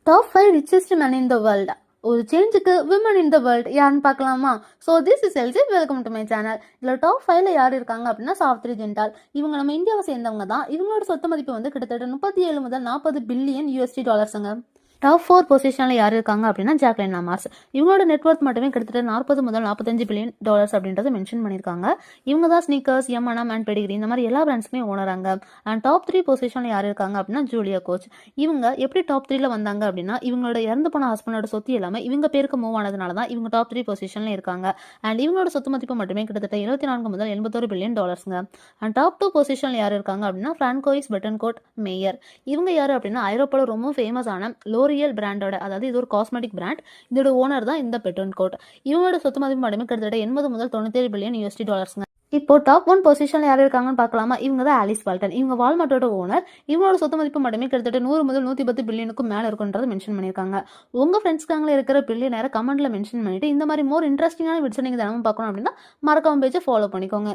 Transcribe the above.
Top 5 richest men in the world. ஒரு சேஞ்சுக்கு women in the world யாருன்னு பார்க்கலாமா? So this is LC, welcome to my channel. இதில் top 5ல யார் இருக்காங்க அப்படின்னா சாவித்ரி ஜிண்டால். இவங்க நம்ம இந்தியாவை சேர்ந்தவங்க தான். இவங்களோட சொத்து மதிப்பு வந்து கிட்டத்தட்ட 37 முதல் 40 பில்லியன் USD டாலர்ஸுங்க. டாப் 4 பொசிஷனில் யார் இருக்காங்க அப்படின்னா ஜாக்லின் லாமார்ஸ். இவங்களோட நெட்ஒர்க் மட்டுமே கிட்டத்தட்ட 40 முதல் 45 பில்லியன் டாலர்ஸ் அப்படின்றத மென்ஷன் பண்ணியிருக்காங்க. இவங்க தான் ஸ்னீக்கர்ஸ், எம்என்எம் அண்ட் பெடிகிரி இந்த மாதிரி எல்லா பிராண்ட்ஸுமே ஓனராங்க. அண்ட் டாப் 3 பொசிஷனில் யார் இருக்காங்க அப்படின்னா ஜூலியா கோச். இவங்க எப்படி டாப் 3ல வந்தாங்க அப்படின்னா இவங்களோட இறந்து போன ஹஸ்பண்டோட சொத்து எல்லாமே இவங்க பேருக்கு மூவ் ஆனதுனால தான் இவங்க டாப் 3 பொசிஷனில் இருக்காங்க. அண்ட் இவங்களோட சொத்து மதிப்பு மட்டுமே கிட்டத்தட்ட 74 முதல் 81 பில்லியன் டாலர்ஸுங்க. அண்ட் டாப் 2 பொசிஷனில் யார் இருக்காங்க அப்படின்னா பிரான்கோயிஸ் பெட்டன்கோட் மேயர். இவங்க யார் அப்படின்னா ஐரோப்பாவில் ரொம்ப ஃபேமஸான லோரியல் பிராண்டோட, அதாவது இது ஒரு காஸ்மெட்டிக் பிராண்ட், இதோட ஓனர் தான் இந்த பெட்டன்கோட். இவங்களோட சொத்து மதிப்பு மட்டுமே கிட்டத்தட்ட 80 முதல் 97 பில்லியன் USD டாலர்ஸ்ங்க. இப்போ டாப் 1 பொசிஷன்ல யார் இருக்காங்கன்னு பார்க்கலாமா? இவங்க தான் ஆலிஸ் வால்டன். இவங்க வால்மார்ட்டோட ஓனர். இவங்களோட சொத்து மதிப்பு மட்டுமே கிட்டத்தட்ட 100 முதல் 110 பில்லியனுக்கும் மேல இருக்குன்றத மென்ஷன் பண்ணியிருக்காங்க. உங்க ஃப்ரெண்ட்ஸ்க்காங்களே இருக்கிற பில்லியனரை கமெண்ட்ல மென்ஷன் பண்ணிட்டு இந்த மாதிரி மோர் இன்ட்ரெஸ்டிங்கான வீடியோஸ் நீங்க தினமும் பார்க்கணும் அப்படின்னா மறக்காம பேஜை ஃபாலோ பண்ணிக்கோங்க.